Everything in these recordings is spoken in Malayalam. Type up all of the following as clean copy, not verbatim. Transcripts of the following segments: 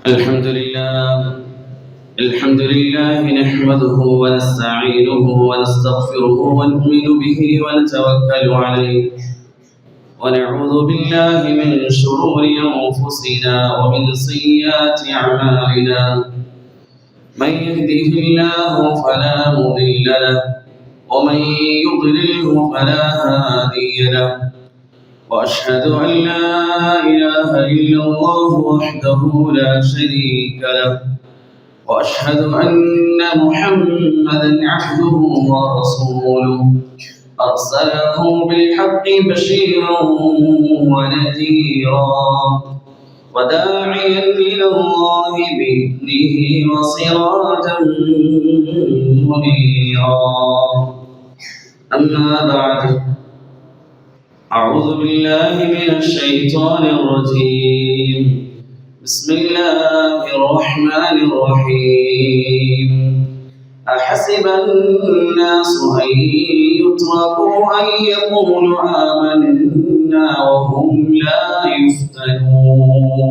الحمد لله نحمده ونستعينه ونستغفره ونؤمن به ونتوكل عليه ونعوذ بالله من شرور أنفسنا ومن سيئات أعمالنا من يهده الله فلا مضل له ومن يضلله فلا هادي له وأشهد أن لا إله إلا الله وحده لا شريك له وأشهد أن محمدا عبده ورسوله أرسله بالحق بشيرا ونذيرا وداعيا إلى الله بإذنه وسراجا منيرا أما بعد أعوذ بالله من الشيطان الرجيم بسم الله الرحمن الرحيم أحسب الناس أن يتركوا أن يقولوا آمنا وهم لا يفتنون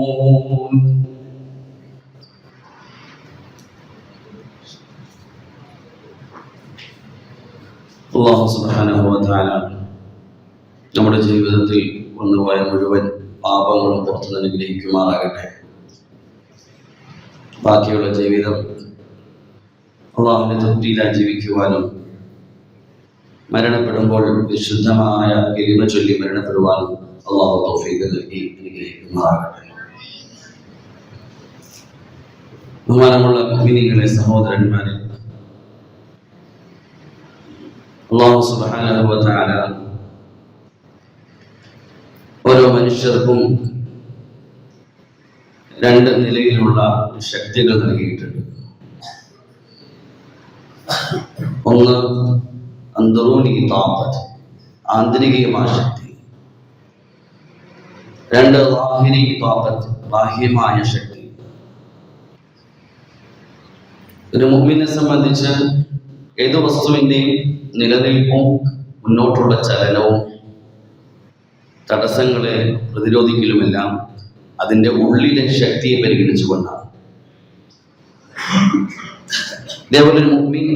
الله سبحانه وتعالى നമ്മുടെ ജീവിതത്തിൽ വന്നുപോയ മുഴുവൻ പാപങ്ങളും പുറത്തുനിന്ന് അനുഗ്രഹിക്കുമാറാകട്ടെ. ബാക്കിയുള്ള ജീവിതം അള്ളാഹുവിന്റെ തൃപ്തിയിലായി ജീവിക്കുവാനും മരണപ്പെടുമ്പോൾ വിശുദ്ധമായ കലിമ ചൊല്ലി മരണപ്പെടുവാനും അള്ളാഹു തൗഫീഖ് നൽകി അനുഗ്രഹിക്കുമാറാകട്ടെ. ബഹുമാനമുള്ള മുഅ്മിനീങ്ങളെ, സഹോദരന്മാരെ, അള്ളാഹു സുബ്ഹാനഹു വ തആല ഓരോ മനുഷ്യർക്കും രണ്ട് നിലയിലുള്ള ശക്തികൾ നൽകിയിട്ടുണ്ട്. ഒന്ന് അന്തറൂനി താഖത്ത്, ആന്തരികമായ ശക്തി. രണ്ട് ളാഹിരി താഖത്ത്, ബാഹ്യമായ ശക്തി. ഒരു മുഅ്മിനെ സംബന്ധിച്ച് ഏത് വസ്തുവിൻ്റെയും നിലനിൽപ്പും മുന്നോട്ടുള്ള ചലനവും തടസ്സങ്ങളെ പ്രതിരോധിക്കലുമെല്ലാം അതിൻ്റെ ഉള്ളിലെ ശക്തിയെ പരിഗണിച്ചുകൊണ്ടാണ്. ഇതേപോലെ ഒരു മുഅ്മിൻ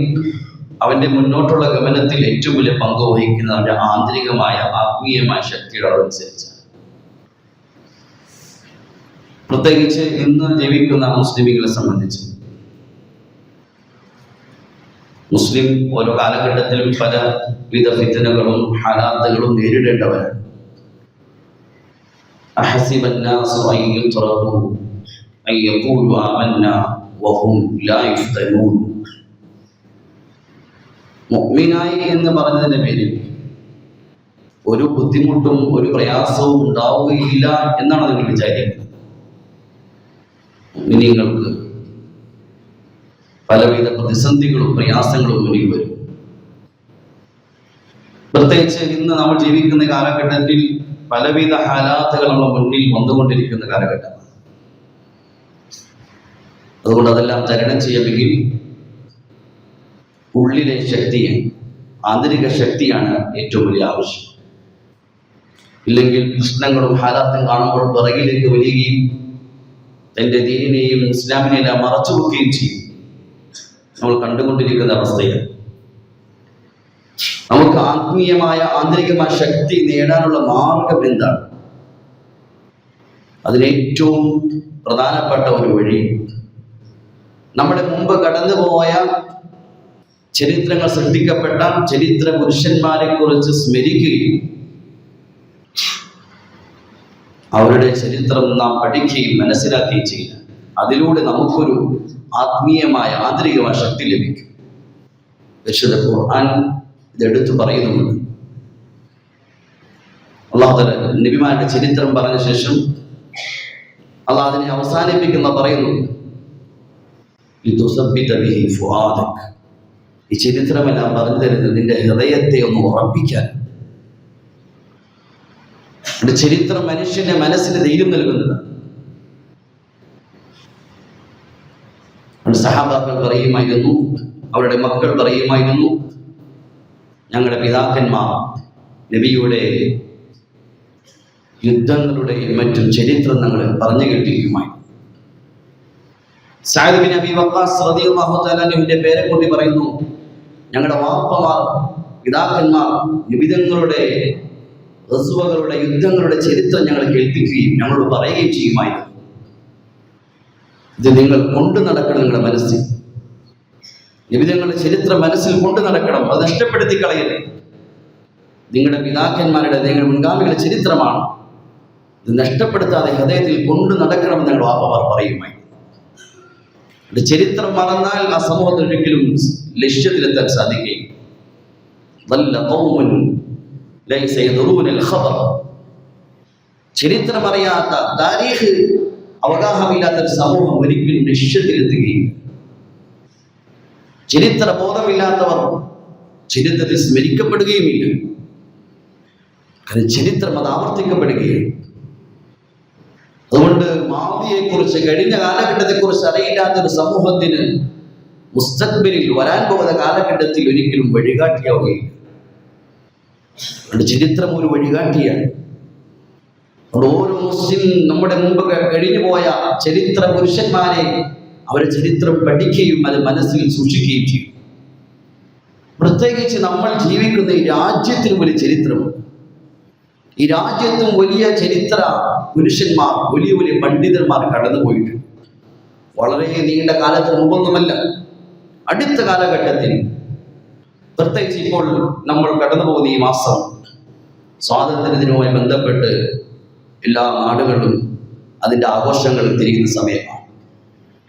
അവന്റെ മുന്നോട്ടുള്ള ഗമനത്തിൽ ഏറ്റവും വലിയ പങ്ക് വഹിക്കുന്ന അവന്റെ ആന്തരികമായ ആത്മീയമായ ശക്തിയുടെ അനുസരിച്ച്. പ്രത്യേകിച്ച് ഇന്ന് ജീവിക്കുന്ന മുസ്ലിമുകളെ സംബന്ധിച്ച്, മുസ്ലിം ഓരോ കാലഘട്ടത്തിലും പല വിധ ഫിത്നകളും ഹാലാത്തുകളും നേരിടേണ്ടവരാണ്. أحسب الناس أن يتركوا أن يقولوا آمنا وهم لا يفتنون. മുഅ്മിനായി എന്ന് പറഞ്ഞതിന്റെ പേരിൽ ഒരു ബുദ്ധിമുട്ടും ഒരു പ്രയാസവും ഉണ്ടാവുകയില്ല എന്നാണ് നിങ്ങൾ വിചാരിക്കുന്നത്. മുഅ്മിനീങ്ങൾക്ക് പലവിധ പ്രതിസന്ധികളും പ്രയാസങ്ങളും മുന്നിൽ വരും. പ്രത്യേകിച്ച് ഇന്ന് നമ്മൾ ജീവിക്കുന്ന കാലഘട്ടത്തിൽ പലവിധ ഹാലാത്തുകൾ നമ്മുടെ മുന്നിൽ വന്നുകൊണ്ടിരിക്കുന്ന കാലഘട്ടമാണ്. അതുകൊണ്ട് അതെല്ലാം തരണം ചെയ്യണമെങ്കിൽ ഉള്ളിലെ ശക്തിയെ, ആന്തരിക ശക്തിയാണ് ഏറ്റവും വലിയ ആവശ്യം. ഇല്ലെങ്കിൽ പ്രശ്നങ്ങളും ഹാലാത്തും കാണുമ്പോൾ പിറകിലേക്ക് വരികയും തൻ്റെ ദീനിനെയും ഇസ്ലാമിനെയും മറച്ചു വെക്കുകയും ചെയ്യും. നമ്മൾ കണ്ടുകൊണ്ടിരിക്കുന്ന അവസ്ഥയാണ്. നമുക്ക് ആത്മീയമായ ആന്തരികമായ ശക്തി നേടാനുള്ള മാർഗം എന്താണ്? അതിലേറ്റവും പ്രധാനപ്പെട്ട ഒരു വഴി, നമ്മുടെ മുമ്പ് കടന്നുപോയ ചരിത്രങ്ങൾ, സൃഷ്ടിക്കപ്പെട്ട ചരിത്ര പുരുഷന്മാരെ കുറിച്ച് സ്മരിക്കുകയും അവരുടെ ചരിത്രം നാം പഠിക്കുകയും മനസ്സിലാക്കുകയും ചെയ്യുക. അതിലൂടെ നമുക്കൊരു ആത്മീയമായ ആന്തരികമായ ശക്തി ലഭിക്കും. പരിശുദ്ധ ഖുർആൻ ഇതെടുത്തു പറയുന്നുണ്ട്. അല്ലാഹു തആല നബിമാരുടെ ചരിത്രം പറഞ്ഞ ശേഷം അല്ലാഹു അതിനെ അവസാനിപ്പിക്കുന്ന പറയുന്നുണ്ട്, ഈ ചരിത്രമെല്ലാം പറഞ്ഞു തരുന്നത് നിന്റെ ഹൃദയത്തെ ഒന്ന് ഉറപ്പിക്കാൻ. ചരിത്രം മനുഷ്യന്റെ മനസ്സിന് ധൈര്യം നൽകുന്നതാണ്. സഹാബാക്കൾ പറയുമായിരുന്നു, അവരുടെ മക്കൾ പറയുമായിരുന്നു, ഞങ്ങളുടെ പിതാക്കന്മാർ നബിയുടെ യുദ്ധങ്ങളുടെയും മറ്റും ചരിത്രം ഞങ്ങൾ പറഞ്ഞു കേട്ടിരിക്കുമായി. സഅദ് ബിൻ അബി വഖാസ് റളിയല്ലാഹു തആല അൻഹുവിന്റെ പേരെക്കുട്ടി പറയുന്നു, ഞങ്ങളുടെ വാപ്പമാർ പിതാക്കന്മാർ നിബിധങ്ങളുടെ റസൂലുകളുടെ യുദ്ധങ്ങളുടെ ചരിത്രം ഞങ്ങൾ കേൾപ്പിക്കുകയും ഞങ്ങളോട് പറയുകയും ചെയ്യുമായിരുന്നു. ഇത് നിങ്ങൾ കൊണ്ടു നടക്കണം, നിങ്ങളുടെ മനസ്സിൽ നിബിധങ്ങളുടെ ചരിത്രം മനസ്സിൽ കൊണ്ടു നടക്കണം, അത് നഷ്ടപ്പെടുത്തി കളയരുത്. നിങ്ങളുടെ പിതാക്കന്മാരുടെ നിങ്ങളുടെ മുൻഗാമികളുടെ ചരിത്രമാണ്, ഇത് നഷ്ടപ്പെടുത്താതെ ഹൃദയത്തിൽ കൊണ്ടു നടക്കണമെന്ന് ഞങ്ങൾ വാപ്പമാർ പറയുമായി. ചരിത്രം മറന്നാൽ ആ സമൂഹത്തിൽ ഒരിക്കലും ലക്ഷ്യത്തിലെത്താൻ സാധിക്കുകയും. ചരിത്രം അറിയാത്ത, താരീഖ് അവഗാഹമില്ലാത്ത ഒരു സമൂഹം ഒരിക്കലും ലക്ഷ്യത്തിലെത്തുകയും. ചരിത്ര ബോധമില്ലാത്തവർ ചരിത്രത്തിൽ സ്മരിക്കപ്പെടുകയുമില്ല. കാരണം ചരിത്രം അത് ആവർത്തിക്കപ്പെടുകയാണ്. അതുകൊണ്ട് മാദിയെക്കുറിച്ച്, കഴിഞ്ഞ കാലഘട്ടത്തെക്കുറിച്ച് അറിയില്ലാത്തൊരു സമൂഹത്തിന് മുസ്തഖ്ബിലിൽ വരാൻ പോകുന്ന കാലഘട്ടത്തിൽ ഒരിക്കലും വഴികാട്ടിയാവുകയില്ല. അതുകൊണ്ട് ചരിത്രം ഒരു വഴികാട്ടിയാണ്. അതുകൊണ്ട് ഓരോ മുസ്ലിം നമ്മുടെ മുമ്പ് കഴിഞ്ഞു പോയ ചരിത്ര പുരുഷന്മാരെ അവരുടെ ചരിത്രം പഠിക്കുകയും അത് മനസ്സിൽ സൂക്ഷിക്കുകയും ചെയ്യും. പ്രത്യേകിച്ച് നമ്മൾ ജീവിക്കുന്ന ഈ രാജ്യത്തിന് വലിയ ചരിത്രമുണ്ട്. ഈ രാജ്യത്തും വലിയ ചരിത്ര പുരുഷന്മാർ, വലിയ വലിയ പണ്ഡിതന്മാർ കടന്നുപോയിട്ടുണ്ട്. വളരെ നീണ്ട കാലത്തിന് മുമ്പൊന്നുമല്ല, അടുത്ത കാലഘട്ടത്തിൽ, പ്രത്യേകിച്ച് ഇപ്പോൾ നമ്മൾ കടന്നു പോകുന്ന ഈ മാസം സ്വാതന്ത്ര്യദിനവുമായി ബന്ധപ്പെട്ട് എല്ലാ നാടുകളിലും അതിൻ്റെ ആഘോഷങ്ങൾ തിരിയുന്ന സമയമാണ്.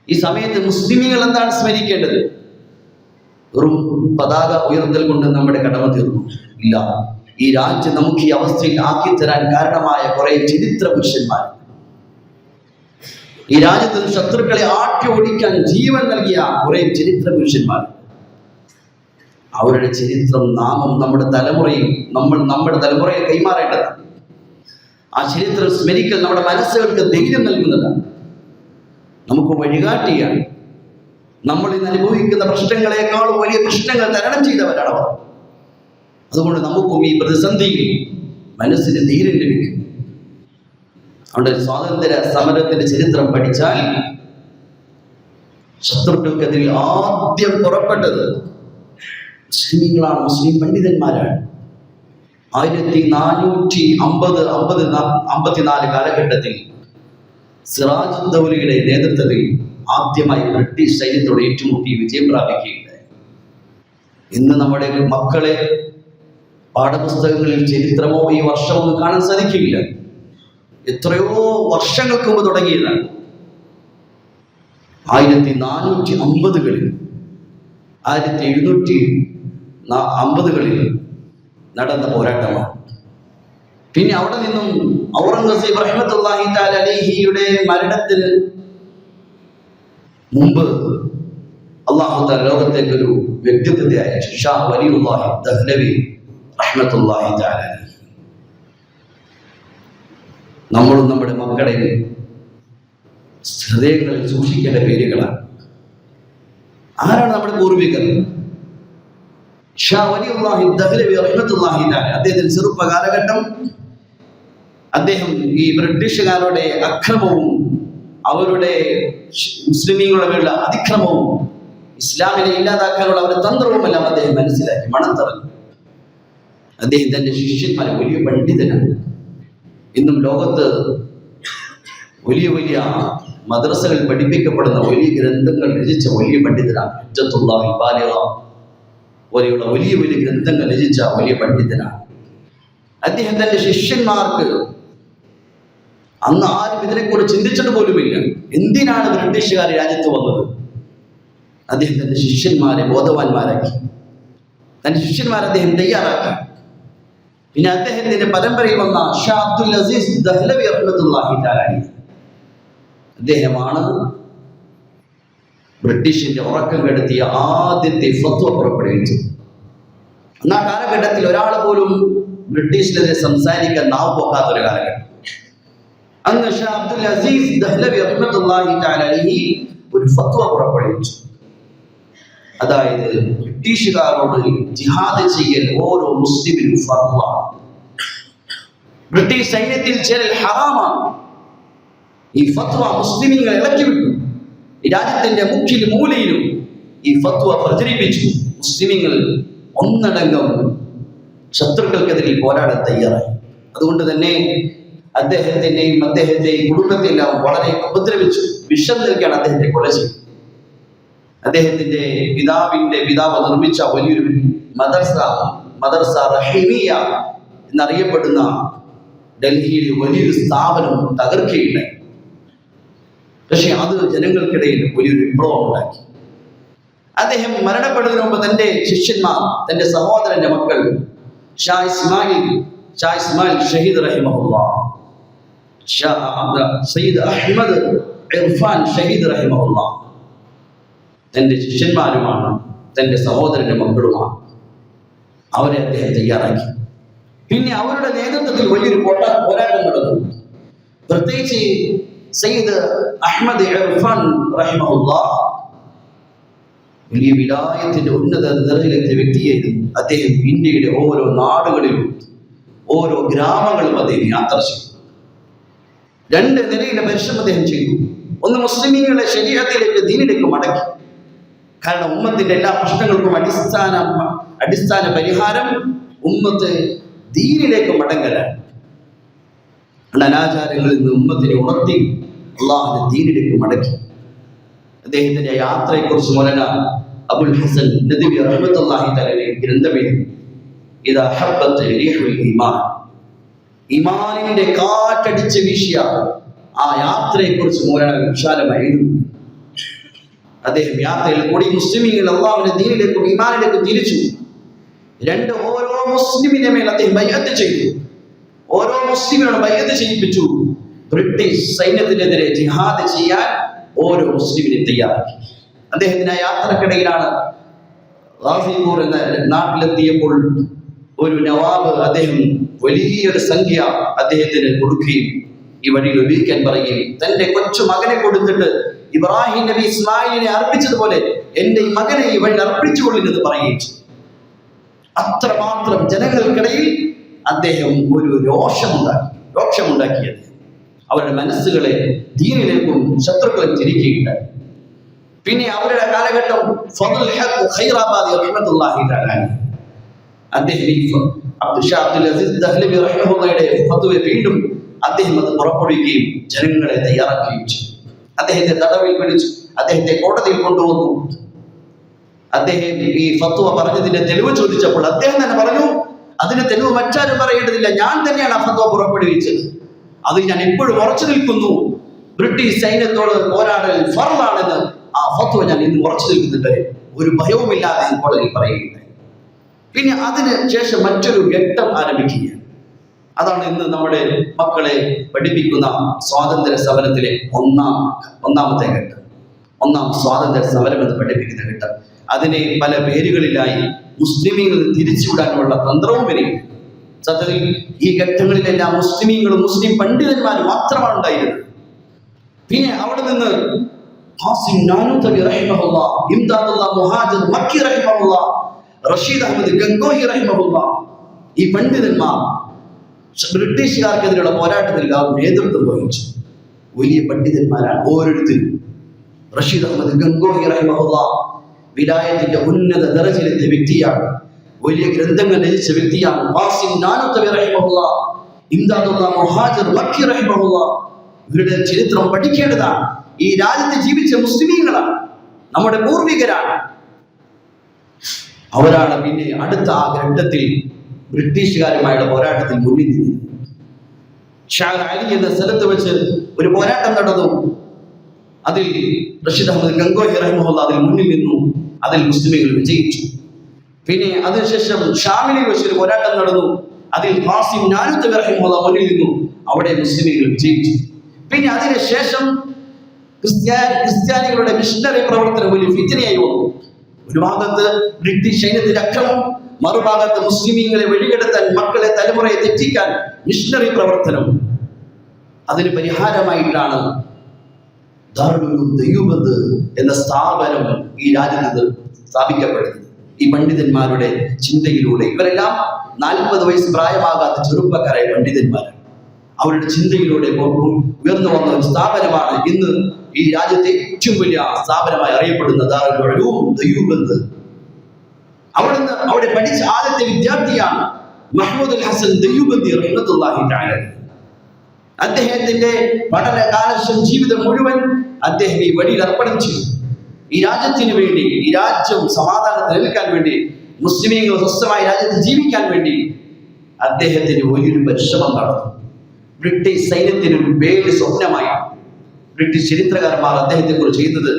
ഈ സമയത്ത് മുസ്ലിമീങ്ങൾ എന്താണ് സ്മരിക്കേണ്ടത്? വെറും പതാക ഉയർത്തൽ കൊണ്ട് നമ്മുടെ കടമ തീർന്നു ഇല്ല. ഈ രാജ്യം നമുക്ക് ഈ അവസ്ഥയിൽ ആക്കി തരാൻ കാരണമായ കുറെ ചരിത്ര പുരുഷന്മാർ, ഈ രാജ്യത്ത് ശത്രുക്കളെ ആട്ടി ഓടിക്കാൻ ജീവൻ നൽകിയ കുറെ ചരിത്ര പുരുഷന്മാർ, അവരുടെ ചരിത്രം നാമം നമ്മുടെ തലമുറയെ കൈമാറേണ്ടതാണ്. ആ ചരിത്രം സ്മരിക്കൽ നമ്മുടെ മനസ്സുകൾക്ക് ധൈര്യം നൽകുന്നതാണ്, നമുക്ക് വഴികാട്ടിയാണ്. നമ്മൾ ഇന്ന് അനുഭവിക്കുന്ന പ്രശ്നങ്ങളെക്കാളും വലിയ പ്രശ്നങ്ങൾ തരണം ചെയ്തവരാണ് അവർ. അതുകൊണ്ട് നമുക്കും ഈ പ്രതിസന്ധിയിൽ മനസ്സിന് ധൈര്യം ലഭിക്കും. അതുകൊണ്ട് സ്വാതന്ത്ര്യ സമരത്തിന്റെ ചരിത്രം പഠിച്ചാൽ ശത്രുക്കൾക്കെതിരെ ആദ്യം പുറപ്പെട്ടത് മുസ്ലിമീങ്ങളാണ്, മുസ്ലിം പണ്ഡിതന്മാരാണ്. 1454 കാലഘട്ടത്തിൽ സിറാജുദ്ദൗലയുടെ നേതൃത്വത്തിൽ ആദ്യമായി ബ്രിട്ടീഷ് സൈന്യത്തോട് ഏറ്റുമുട്ടി വിജയം പ്രാപിക്കുകയുണ്ടായി. ഇന്ന് നമ്മുടെ മക്കളെ പാഠപുസ്തകങ്ങളിൽ ചരിത്രമോ ഈ വർഷമോ ഒന്നും കാണാൻ സാധിക്കില്ല. എത്രയോ വർഷങ്ങൾക്ക് മുമ്പ് തുടങ്ങിയതാണ്. 1450കളിൽ 1750കളിൽ നടന്ന പോരാട്ടമാണ്. പിന്നെ അവിടെ നിന്നും ഔറംഗസീബ് റഹ്മത്തുള്ളാഹി തആല അലൈഹിയുടെ മരണത്തിന് മുമ്പ് അല്ലാഹു തആല ലോകത്തേക്ക് ഒരു വ്യക്തിത്വത്തെ അയച്ചു, ഷാ വലിയുല്ലാഹി ദഹ്ലവി റഹ്മത്തുള്ളാഹി തആല അലൈഹി. നമ്മളും നമ്മുടെ മക്കളെയും ഹൃദയങ്ങളിൽ സൂക്ഷിക്കേണ്ട പേരുകളാണ്. ആരാണ് നമ്മുടെ പൂർവികർ? ഷാ വലിയുല്ലാഹി ദഹ്ലവി റഹ്മത്തുള്ളാഹി തആല. അദ്ദേഹത്തിന്റെ ചെറുപ്പ കാലഘട്ടം അദ്ദേഹം ഈ ബ്രിട്ടീഷുകാരുടെ അക്രമവും അവരുടെ മുസ്ലിമീങ്ങളുടെ മേലുള്ള അതിക്രമവും ഇസ്ലാമിനെ ഇല്ലാതാക്കാനുള്ള അവരുടെ തന്ത്രവുമെല്ലാം അദ്ദേഹം മനസ്സിലാക്കി, മണത്തറിഞ്ഞു. അദ്ദേഹം തന്റെ ശിഷ്യന്മാരെ, വലിയ പണ്ഡിതനാണ്. ഇന്നും ലോകത്ത് വലിയ വലിയ മദ്രസകളിൽ പഠിപ്പിക്കപ്പെടുന്ന വലിയ ഗ്രന്ഥങ്ങൾ രചിച്ച വലിയ പണ്ഡിതനാണ്. ഹുജ്ജത്തുല്ലാഹിൽ ബാലിഗ പോലെയുള്ള വലിയ വലിയ ഗ്രന്ഥങ്ങൾ രചിച്ച വലിയ പണ്ഡിതനാണ് അദ്ദേഹം. തന്റെ ശിഷ്യന്മാർക്ക്, അന്ന് ആരും ഇതിനെക്കുറിച്ച് ചിന്തിച്ചിട്ട് പോലുമില്ല, എന്തിനാണ് ബ്രിട്ടീഷുകാർ രാജ്യത്ത് വന്നത്, അദ്ദേഹം തന്റെ ശിഷ്യന്മാരെ ബോധവാന്മാരാക്കി, തന്റെ ശിഷ്യന്മാരെ അദ്ദേഹം തയ്യാറാക്കി. പിന്നെ അദ്ദേഹത്തിന്റെ പരമ്പരയിൽ വന്ന ഷാ അബ്ദുൽ അസീസ് ദഹ്ലവി റഹ്മത്തുള്ളാഹി തആല അലൈഹി, അദ്ദേഹമാണ് ബ്രിട്ടീഷിന്റെ ഉറക്കം കെടുത്തിയ ആദ്യത്തെ ഫത്വ പുറപ്പെടുവിച്ചത്. അന്ന് ആ കാലഘട്ടത്തിൽ ഒരാൾ പോലും ബ്രിട്ടീഷിനെതിരെ സംസാരിക്കാൻ നാവ് പോക്കാത്തൊരു കാലഘട്ടം. അന്ന് ഷാ അബ്ദുൽ അസീസ് ദഹ്ലവി റഹ്മത്തുള്ളാഹി തആല അലൈഹി ഒരു ഫത്വ പുറപ്പെടുവിച്ചു. അതായത് ബ്രിട്ടീഷുകാരോട് ജിഹാദ് ചെയ്യൽ ഓരോ മുസ്ലിമിനും ഫർളാണ്. ബ്രിട്ടീഷ് സൈന്യത്തിൽ ചേരൽ ഹറാമാണ്. ഈ ഫത്വ മുസ്ലിമീങ്ങൾ ഇളക്കി വിട്ടു. രാജ്യത്തിന്റെ മുക്കിൽ മൂലയിലും ഈ ഫത്വ പ്രചരിപ്പിച്ചു. മുസ്ലിമീങ്ങൾ ഒന്നടങ്കം ശത്രുക്കൾക്കെതിരെ പോരാടാൻ തയ്യാറായി. അതുകൊണ്ട് തന്നെ അദ്ദേഹത്തിന്റെയും കുടുംബത്തെല്ലാം വളരെ ഉപദ്രവിച്ചു. വിഷം നൽകിയാണ് അദ്ദേഹത്തെ കൊല ചെയ്തത്. അദ്ദേഹത്തിന്റെ പിതാവ് നിർമ്മിച്ച വലിയൊരു മദർസ റഹീമിയ എന്നറിയപ്പെടുന്ന ഡൽഹിയിലെ വലിയൊരു സ്ഥാപനം തകർക്കുകയുണ്ടായി. പക്ഷെ അത് ജനങ്ങൾക്കിടയിൽ വലിയൊരു വിപ്ലവം ഉണ്ടാക്കി. അദ്ദേഹം മരണപ്പെടുന്നതിന് മുമ്പ് തന്റെ ശിഷ്യന്മാർ, തന്റെ സഹോദരന്റെ മക്കൾ ഷാ ഇസ്മായിൽ ഷഹീദ് റഹിമഹുല്ലാഹ്, സയ്യിദ് അഹ്മദ് ഇർഫാൻ ഷഹീദ് റഹിമഹുല്ലാഹ് തന്റെ ശിഷ്യന്മാരുമാണ്, തന്റെ സഹോദരന്റെ മക്കളുമാണ്. അവരെ അദ്ദേഹം തയ്യാറാക്കി. പിന്നെ അവരുടെ നേതൃത്വത്തിൽ വലിയൊരു പോരാട്ടം നടന്നു. പ്രത്യേകിച്ച് സയ്യിദ് അഹ്മദ് ഇർഫാൻ റഹിമഹുല്ലാഹ് വലിയ വിലായത്തിന്റെ ഉന്നത നിലയിലെത്തിയ വ്യക്തിയായിരുന്നു. അദ്ദേഹം ഇന്ത്യയുടെ ഓരോ നാടുകളിലും ഓരോ ഗ്രാമങ്ങളും അദ്ദേഹം യാത്ര ചെയ്തു. 2 നിലയിലെ പരിശ്രമം അദ്ദേഹം ചെയ്തു. ഒന്ന്, മുസ്ലിമീങ്ങളെ ശരീഅത്തിലേക്ക്, ദീനിലേക്ക് മടക്കി. കാരണം ഉമ്മത്തിന്റെ എല്ലാ പ്രശ്നങ്ങൾക്കും അടിസ്ഥാന പരിഹാരം ഉമ്മത്ത് ദീനിലേക്ക് മടങ്ങലാണ്. അനാചാരങ്ങളിൽ നിന്ന് ഉമ്മത്തിനെ ഉണർത്തി അള്ളാഹുവിന്റെ ദീനിലേക്ക് മടക്കി. അദ്ദേഹത്തിന്റെ യാത്രയെക്കുറിച്ച് മൗലാന അബുൽ ഹസൻ നദ്വി റഹ്മത്തുള്ളാഹി തആല ഗ്രന്ഥമെഴുതി. ഇദാ ഹബ്ബത്ത് റീഹുൽ ഈമാൻ, ഈമാനിന്റെ കാറ്റടിച്ച് വീശിയ ആ യാത്രയെക്കുറിച്ച് മൗലാന വിശാലമായി എഴുതുന്നു. അദ്ദേഹം യാത്രയിൽ കൂടി മുസ്ലിമീങ്ങൾ അള്ളാഹുവിന്റെ ദീനിലേക്കും ഈമാനിലേക്കും തിരിച്ചു. 2, ഓരോ മുസ്ലിമിന്റെ മേൽ അദ്ദേഹം ബൈഅത്ത് ചെയ്തു. ഓരോ മുസ്ലിമിനോട് ബൈഅത്ത് ചെയ്യിപ്പിച്ചു. ബ്രിട്ടീഷ് സൈന്യത്തിനെതിരെ ജിഹാദ് ചെയ്യാൻ ഓരോ മുസ്ലിമിനെ തയ്യാറാക്കി. അദ്ദേഹത്തിന് ആ യാത്രക്കിടയിലാണ് ഗാസിപൂർ എന്ന നാട്ടിലെത്തിയപ്പോൾ ഒരു നവാബ് അദ്ദേഹം വലിയൊരു സംഖ്യ അദ്ദേഹത്തിന് കൊടുക്കുകയും ഈ വഴിയിൽ ഉപയോഗിക്കാൻ പറയുകയും തന്റെ കൊച്ചു മകനെ കൊടുത്തിട്ട് ഇബ്രാഹിം നബി ഇസ്മായിലിനെ അർപ്പിച്ചതുപോലെ എന്റെ ഈ മകനെ ഈ വഴിയിൽ അർപ്പിച്ചുകൊള്ളില്ലെന്ന് പറയുകയും ചെയ്തു. അത്രമാത്രം ജനങ്ങൾക്കിടയിൽ അദ്ദേഹം ഒരു രോക്ഷമുണ്ടാക്കിയത് അവരുടെ മനസ്സുകളെ ദീനിലേക്കും ശത്രുക്കളെ തിരിക്കുകയുണ്ടായി. പിന്നെ അവരുടെ കാലഘട്ടം ഫദൽ ഹഖ് ഖൈറാബാദി റഹ്മത്തുള്ളാഹി തആല അദ്ദേഹം അബ്ദുൽ അസീസ് ദഹ്ലവി റഹ്മത്തുള്ളാഹിയുടെ ഫത്വ വീണ്ടും അദ്ദേഹം അത് പുറപ്പെടുവിക്കുകയും ജനങ്ങളെ തയ്യാറാക്കുകയും ചെയ്തു. അദ്ദേഹത്തെ തടവിൽ പിടിച്ചു, അദ്ദേഹത്തെ കോടതിയിൽ കൊണ്ടുവന്നു. അദ്ദേഹം ഈ ഫത്വ പറഞ്ഞതിന്റെ തെളിവ് ചോദിച്ചപ്പോൾ അദ്ദേഹം തന്നെ പറഞ്ഞു, അതിന് തെളിവ് മറ്റാരും പറയേണ്ടതില്ല, ഞാൻ തന്നെയാണ് ആ ഫത്വ പുറപ്പെടുവിച്ചത്. അതിൽ ഞാൻ എപ്പോഴും ഉറച്ചു നിൽക്കുന്നു. ബ്രിട്ടീഷ് സൈന്യത്തോട് പോരാടൽ ഫർളാണെന്ന് ആ ഫത്വ ഞാൻ ഇന്ന് ഉറച്ചു നിൽക്കുന്നുണ്ട്, ഒരു ഭയവുമില്ലാതെ കോടതിയിൽ പറയുകയുണ്ടായി. പിന്നെ അതിന് ശേഷം മറ്റൊരു ഘട്ടം ആരംഭിക്കുകയാണ്. അതാണ് ഇന്ന് നമ്മുടെ മക്കളെ പഠിപ്പിക്കുന്ന സ്വാതന്ത്ര്യ സമരത്തിലെ ഒന്നാമത്തെ ഘട്ടം. ഒന്നാം സ്വാതന്ത്ര്യ സമരം എന്ന് പഠിപ്പിക്കുന്ന ഘട്ടം. അതിനെ പല പേരുകളിലായി മുസ്ലിമീങ്ങൾ തിരിച്ചുവിടാനുള്ള തന്ത്രവും വരികയും. സത്യത്തിൽ ഈ ഘട്ടങ്ങളിലെല്ലാം മുസ്ലിമീങ്ങളും മുസ്ലിം പണ്ഡിതന്മാരും മാത്രമാണ് ഉണ്ടായിരുന്നത്. പിന്നെ അവിടെ നിന്ന് ഹാസിം നാനൂതവി റഹിമഹുല്ലാഹ്, ഇംദാദുല്ലാഹ് മുഹാജിർ മക്കി റഹിമഹുല്ലാഹ്, റഷീദ് അഹമ്മദ് ഗംഗോഹി റഹിമഹുല്ലാഹ്, ഈ പണ്ഡിതന്മാർ ബ്രിട്ടീഷുകാർക്കെതിരെയുള്ള പോരാട്ടത്തിൽ നേതൃത്വം വഹിച്ചു. വലിയ പണ്ഡിതന്മാരാണ് ഓരോരുത്തരും. റഷീദ് അഹമ്മദ് ഗംഗോഹി റഹിമഹുല്ലാഹ് വിലായത്തിന്റെ ഉന്നത ദറജയിലെത്തിയ വ്യക്തിയാണ്. വലിയ ഗ്രന്ഥങ്ങൾ രചിച്ച വ്യക്തിയാണ്. ഹാസിം നാനൂതവി റഹിമഹുല്ലാഹ്, ഇംദാദുല്ലാഹ് മുഹാജിർ മക്കി റഹിമഹുല്ലാഹ്, ഇവരുടെ ചരിത്രം പഠിക്കേണ്ടതാണ്. ഈ രാജ്യത്ത് ജീവിച്ച മുസ്ലിമീങ്ങളാണ്, നമ്മുടെ പൂർവികരാണ്. അവരാണ് പിന്നെ അടുത്ത ആ ഘട്ടത്തിൽ ബ്രിട്ടീഷുകാരുമായുള്ള പോരാട്ടത്തിൽ മുന്നിൽ നിന്നത്. ഷാർ അലി എന്ന സ്ഥലത്ത് വെച്ച് ഒരു പോരാട്ടം നടന്നു. അതിൽ റഷീദ് അഹമ്മദ് ഗംഗോഹി റഹിമഹുല്ലാഹ് അതിൽ മുന്നിൽ നിന്നു. അതിൽ മുസ്ലിമീങ്ങൾ വിജയിച്ചു. പിന്നെ അതിനുശേഷം ഷാമിലിൽ വെച്ച് ഒരു പോരാട്ടം നടന്നു. അതിൽ ഹാസിം നാനൂതവി റഹിമഹുല്ലാഹ് മുന്നിൽ നിന്നു. അവിടെ മുസ്ലിമീങ്ങൾ വിജയിച്ചു. പിന്നെ അതിനുശേഷം ക്രിസ്ത്യാനികളുടെ മിഷണറി പ്രവർത്തനം വലിയ ഫിത്നയായി വന്നു. ഒരു ഭാഗത്ത് ബ്രിട്ടീഷ് സൈന്യത്തിന്റെ അക്രമം, മറുഭാഗത്ത് മുസ്ലിമീങ്ങളെ വഴികെടുത്താൻ, മക്കളെ തലമുറയെ തെറ്റിക്കാൻ മിഷണറി പ്രവർത്തനം. അതിന് പരിഹാരമായിട്ടാണ് ദാറുൽ ഉലൂം ദെയ്യൂബന്ദ് എന്ന സ്ഥാപനം ഈ രാജ്യത്ത് സ്ഥാപിക്കപ്പെടുന്നത്. ഈ പണ്ഡിതന്മാരുടെ ചിന്തയിലൂടെ ഇവരെല്ലാം 40 വയസ്സ് പ്രായമാകാത്ത ചെറുപ്പക്കാരായ പണ്ഡിതന്മാരാണ്. അവരുടെ ചിന്തയിലൂടെ ഉയർന്നു വന്ന ഒരു സ്ഥാപനമാണ് ഇന്ന് ഈ രാജ്യത്തെ ഏറ്റവും വലിയ സ്ഥാപനമായി അറിയപ്പെടുന്ന ദാറുൽ ഉലൂം ദയ്യൂബന്ദ്. അവിടെ പഠിച്ച ആദ്യത്തെ വിദ്യാർത്ഥിയാണ് മഹ്മൂദ് അൽ ഹസൻ ദയ്യൂബന്ദി റഹ്മത്തുള്ളാഹി തആല. അദ്ദേഹത്തിന്റെ പഠനകാലശം ജീവിതം മുഴുവൻ അദ്ദേഹം ഈ വഴിയിൽ അർപ്പണം ചെയ്തു. ഈ രാജ്യത്തിന് വേണ്ടി, ഈ രാജ്യം സമാധാനത്തിൽ നിൽക്കാൻ വേണ്ടി, മുസ്ലിമീങ്ങൾ സ്വസ്ഥമായ രാജ്യത്ത് ജീവിക്കാൻ വേണ്ടി അദ്ദേഹത്തിന് വലിയൊരു പരിശ്രമം നടന്നു. ബ്രിട്ടീഷ് സൈന്യത്തിന് ഒരു പേര് സ്വപ്നമായി. ബ്രിട്ടീഷ് ചരിത്രകാരന്മാർ അദ്ദേഹത്തെ കുറിച്ച് ചെയ്യുന്നത്,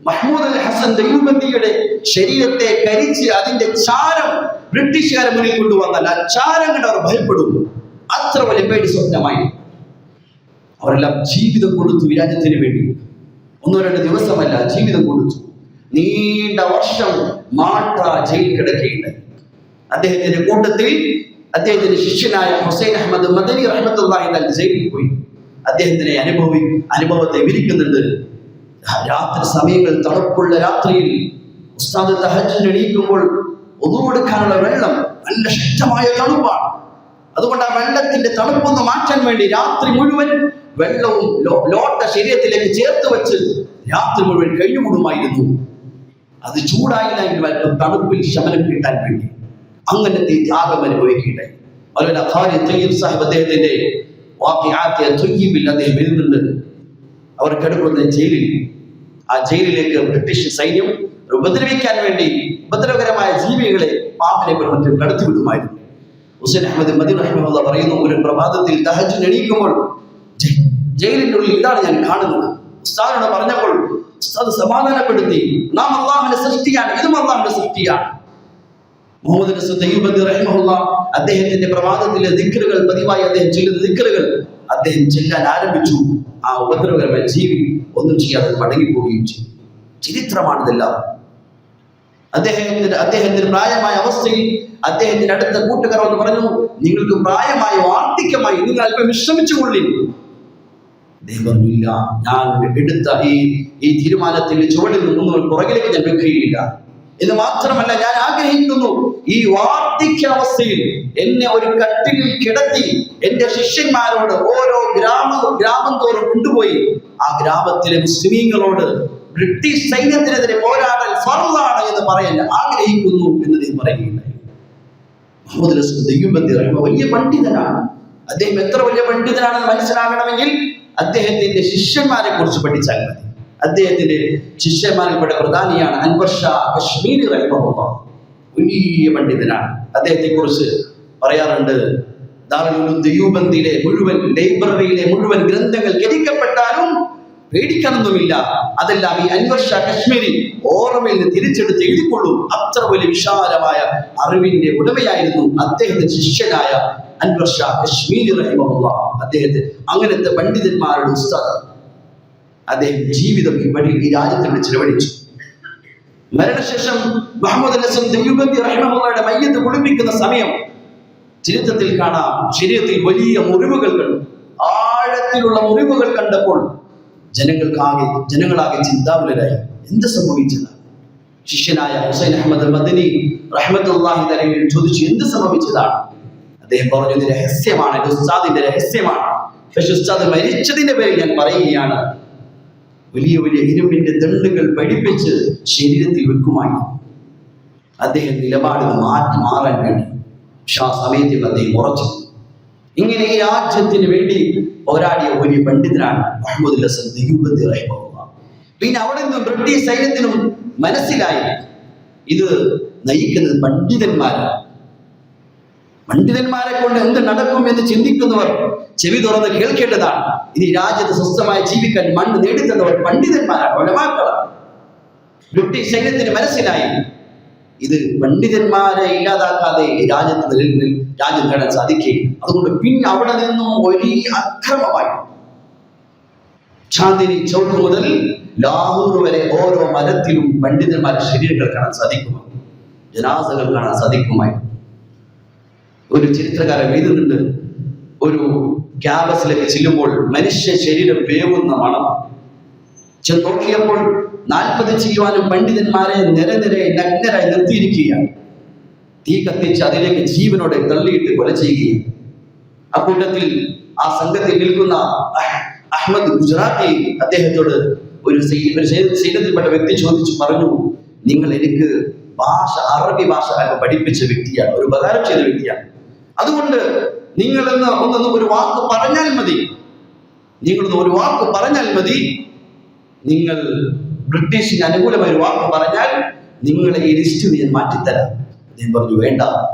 മഹ്മൂദ് അൽ ഹസൻ ദയ്യൂബന്ദിയുടെ ശരീരത്തെ കരിച്ച് അതിന്റെ ചാരം ബ്രിട്ടീഷുകാരെ മുന്നിൽ കൊണ്ടുവന്നാൽ ആ ചാരം കണ്ട് അവർ ഭയപ്പെടും. അത്ര വലിയ പേടി സ്വപ്നമായി. അവരെല്ലാം ജീവിതം കൊടുത്തു ഈ രാജ്യത്തിന് വേണ്ടി. 1-2 ദിവസമല്ല, ജീവിതം കൊടുത്തു. നീണ്ട വർഷം മാൾട്ട ജയിൽ കിടക്കുകയുണ്ടായി. അദ്ദേഹത്തിന്റെ കൂട്ടത്തിൽ അദ്ദേഹത്തിന്റെ ശിഷ്യനായ ഹുസൈൻ അഹമ്മദ് മദനി റഹ്മത്തുള്ളാഹി തആല ജയിലിൽ പോയി. അദ്ദേഹത്തിന്റെ അനുഭവത്തെ വിവരിക്കുന്നുണ്ട്. രാത്രി സമയങ്ങളിൽ, തണുപ്പുള്ള രാത്രിയിൽ ഉസ്താദ് തഹജ്ജുദിന് എണീക്കുമ്പോൾ ഒന്നു കൊടുക്കാനുള്ള വെള്ളം നല്ല ശക്തമായ തണുപ്പാണ്. അതുകൊണ്ട് ആ വെള്ളത്തിന്റെ തണുപ്പൊന്ന് മാറ്റാൻ വേണ്ടി രാത്രി മുഴുവൻ വെള്ളവും ലോട്ട ശരീരത്തിലേക്ക് ചേർത്ത് വെച്ച് രാത്രി മുഴുവൻ കഴിഞ്ഞുകൂടുമായിരുന്നു. അത് ചൂടായില്ലെങ്കിൽ അല്പം തണുപ്പിൽ ശമനം കിട്ടാൻ വേണ്ടി അങ്ങനത്തെ ത്യാഗം അനുഭവിക്കുകയുണ്ടായി. അതുപോലെ ഖാലിദ് തയ്യിബ് സാഹിബ് അദ്ദേഹത്തിന്റെ വാഖിആത്ത് തയ്യിബിൽ അദ്ദേഹം എഴുതുന്നുണ്ട്. അവർ കിടക്കുന്ന ജയിലിൽ, ആ ജയിലിലേക്ക് ബ്രിട്ടീഷ് സൈന്യം ഉപദ്രവിക്കാൻ വേണ്ടി ഉപദ്രവകരമായ ജീവികളെ, പാമ്പിനെ മറ്റും കടത്തിവിടുമായിരുന്നു. ഹുസൈൻ അഹമ്മദ് മദനി റഹിമഹുല്ലാഹ് പറയുന്നു, ഒരു പ്രഭാതത്തിൽ തഹജ്ജുദിന് എണീക്കുമ്പോൾ ജയിലിന്റെ ഉള്ളിൽ ഇതാണ് ഞാൻ കാണുന്നത്. ഉസ്താദിനോട് പറഞ്ഞപ്പോൾ ഉസ്താദ് സമാധാനപ്പെടുത്തി, നാം അള്ളാഹുവിന്റെ സൃഷ്ടിയാണ്, ഇതും അള്ളാഹുവിന്റെ സൃഷ്ടിയാണ്. മുഹമ്മദ് ഹസൻ ദയ്യൂബന്ദി റഹിമഹുല്ലാഹ് അദ്ദേഹത്തിന്റെ പ്രഭാതത്തിലെ ദിക്റുകൾ, പതിവായി അദ്ദേഹം ചൊല്ലുന്ന ദിക്റുകൾ അദ്ദേഹം ചൊല്ലാൻ ആരംഭിച്ചു. ആ ഉപദ്രവകരമായ ജീവി ഒന്നും ചെയ്യാതെ മടങ്ങിപ്പോവുകയും ചെയ്തു. ചരിത്രമാണിതെല്ലാം. അദ്ദേഹത്തിന് പ്രായമായ അവസ്ഥയിൽ അദ്ദേഹത്തിന്റെ അടുത്ത കൂട്ടുകാർ എന്ന് പറഞ്ഞു, നിങ്ങൾക്ക് പ്രായമായി, വാർദ്ധക്യമായി, നിങ്ങൾ അല്പം വിശ്രമിച്ചുകൊള്ളി. അദ്ദേഹം പറഞ്ഞു, ഇല്ല, ഞാൻ എടുത്ത ഈ തീരുമാനത്തിൽ ചുവടിൽ നിന്നും പുറകിലേക്ക് ഞാൻ വെക്കുകയില്ല. എന്ന് മാത്രമല്ല, ഞാൻ ആഗ്രഹിക്കുന്നു ഈ വാർദ്ധക്യാവസ്ഥയിൽ എന്നെ ഒരു കട്ടിലിൽ കിടത്തി എന്റെ ശിഷ്യന്മാരോട് ഓരോ ഗ്രാമം തോറും കൊണ്ടുപോയി ആ ഗ്രാമത്തിലെ മുസ്ലിമീങ്ങളോട് ബ്രിട്ടീഷ് സൈന്യത്തിനെതിരെ പോരാടൽ ഫർളാണ് എന്ന് പറയാൻ ആഗ്രഹിക്കുന്നു എന്ന് നീ പറയുകയുണ്ടായി. മുഹമ്മദ് ഹസൻ ദയ്യൂബന്ദി റഹിമഹുല്ലാഹ് വലിയ പണ്ഡിതനാണ്. അദ്ദേഹം എത്ര വലിയ പണ്ഡിതനാണെന്ന് മനസ്സിലാകണമെങ്കിൽ അദ്ദേഹത്തിന്റെ ശിഷ്യന്മാരെ കുറിച്ച് പഠിച്ചാൽ മതി. അദ്ദേഹത്തിന്റെ ശിഷ്യന്മാരിൽപ്പെട്ട പ്രധാനിയാണ് അൻവർ ഷാ കശ്മീരി റഹിമഹുല്ലാഹ്. വലിയ പണ്ഡിതനാണ്. അദ്ദേഹത്തെ കുറിച്ച് പറയാറുണ്ട്, ദാറുൽ ഉലൂം ദയ്യൂബന്ദിലെ മുഴുവൻ ലൈബ്രറിയിലെ മുഴുവൻ ഗ്രന്ഥങ്ങൾ കരിക്കപ്പെട്ടാലും പേടിക്കാനൊന്നുമില്ല, അതെല്ലാം ഈ അൻവർ ഷാ കശ്മീരി ഓർമ്മയിൽ നിന്ന് തിരിച്ചെടുത്ത് എഴുതിക്കൊള്ളും. അത്ര വലിയ വിശാലമായ അറിവിന്റെ ഉടമയായിരുന്നു അദ്ദേഹത്തിന്റെ ശിഷ്യനായ അൻവർ ഷാ കശ്മീരി റഹിമഹുല്ലാഹ്. അദ്ദേഹത്തെ അങ്ങനത്തെ പണ്ഡിതന്മാരുടെ ഉസ്താദ്. അദ്ദേഹം ജീവിതം ഈ രാജ്യത്തിന് ചിലവഴിച്ചു. മരണശേഷം മുഹമ്മദ് ഹസൻ ദയ്യൂബന്ദി റഹിമഹുല്ലാഹയുടെ മയ്യത്ത് കുളിപ്പിക്കുന്ന സമയം ചരിത്രത്തിൽ കാണാം, ശരീരത്തിൽ വലിയ മുറിവുകൾ കണ്ടു. ആഴത്തിലുള്ള മുറിവുകൾ കണ്ടപ്പോൾ ജനങ്ങളാകെ ചിന്താകുലരായി. എന്ത് സംഭവിച്ചത്? ശിഷ്യനായ ഹുസൈൻ അഹമ്മദ് മദനി റഹ്മത്തുള്ളാഹി തആല ചോദിച്ചു, എന്ത് സംഭവിച്ചതാണ്? അദ്ദേഹം പറഞ്ഞു, ഇത് രഹസ്യമാണ്, ഇത് ഉസ്താദിന്റെ രഹസ്യമാണ്. പക്ഷെ ഉസ്താദ് മരിച്ചതിന്റെ പേരിൽ ഞാൻ പറയുകയാണ്. വലിയ വലിയ ഇരുമ്പിന്റെ ദണ്ടുകൾ പഠിപ്പിച്ച് ശരീരത്തിൽ വെക്കുമായിരുന്നു. അദ്ദേഹം നിലപാട് മാറാൻ വേണ്ടി ആ സമയത്തിൽ അദ്ദേഹം ഉറച്ചു. ഇങ്ങനെ ഈ രാജ്യത്തിന് വേണ്ടി പോരാടിയ വലിയ പണ്ഡിതനാണ് മുഹമ്മദ് ഹസൻ ദയ്യൂബന്ദി റഹിമഹുല്ലാഹ്. പിന്നെ അവിടെ നിന്നും ബ്രിട്ടീഷ് സൈന്യത്തിനും മനസ്സിലായി ഇത് നയിക്കുന്നത് പണ്ഡിതന്മാരാണ്. പണ്ഡിതന്മാരെ കൊണ്ട് എന്ത് നടക്കും എന്ന് ചിന്തിക്കുന്നവർ ചെവി തുറന്ന് കേൾക്കേണ്ടതാണ്. ഇനി രാജ്യത്ത് സ്വസ്ഥമായി ജീവിക്കാൻ മണ്ണ് നേടിത്തന്നവർ പണ്ഡിതന്മാരാണ്, ഉലമാക്കളാണ്. ബ്രിട്ടീഷ് സൈന്യത്തിന് മനസ്സിലായി ഇത് പണ്ഡിതന്മാരെ ഇല്ലാതാക്കാതെ രാജ്യം നേടാൻ സാധിക്കുകയില്ല. അതുകൊണ്ട് പിന്നെ അവിടെ നിന്നും വലിയ അക്രമമായി ചാന്ദിനി ചൗക്ക് മുതൽ ലാഹോർ വരെ ഓരോ മരത്തിലും പണ്ഡിതന്മാരുടെ ശരീരങ്ങൾ കാണാൻ സാധിക്കുമായിരുന്നു, ജനാസകൾ കാണാൻ സാധിക്കുമായിരുന്നു. ഒരു ചരിത്രകാരൻ എഴുതുന്നുണ്ട്, ഒരു ക്യാമ്പസിലേക്ക് ചെല്ലുമ്പോൾ മനുഷ്യ ശരീരം വേവുന്ന മണം. ചെന്ന് നോക്കിയപ്പോൾ 40 ചെയ്യുവാനും പണ്ഡിതന്മാരെ നിരനിരെ നഗ്നരായി നിർത്തിയിരിക്കുകയാണ്. തീ കത്തിച്ച് അതിലേക്ക് ജീവനോടെ തള്ളിയിട്ട് കൊല ചെയ്യുകയാണ്. അക്കൂട്ടത്തിൽ ആ സംഘത്തിൽ നിൽക്കുന്ന അഹ്മദ് ഗുജറാത്തി അദ്ദേഹത്തോട് ഒരു സൈന്യത്തിൽപ്പെട്ട വ്യക്തി ചോദിച്ചു പറഞ്ഞു, നിങ്ങൾ എനിക്ക് അറബി ഭാഷ പഠിപ്പിച്ച വ്യക്തിയാണ്, ഒരു ഉപകാരം ചെയ്ത വ്യക്തിയാണ്, അതുകൊണ്ട് നിങ്ങളെന്ന് ഒരു വാക്ക് പറഞ്ഞാൽ മതി, നിങ്ങളൊന്ന് ഒരു വാക്ക് പറഞ്ഞാൽ മതി, നിങ്ങൾ ബ്രിട്ടീഷിന് അനുകൂലമായ ഒരു വാക്ക് പറഞ്ഞാൽ നിങ്ങളെ ഈ ലിസ്റ്റിൽ ഞാൻ മാറ്റിത്തരാം. അദ്ദേഹം പറഞ്ഞു, വേണ്ട,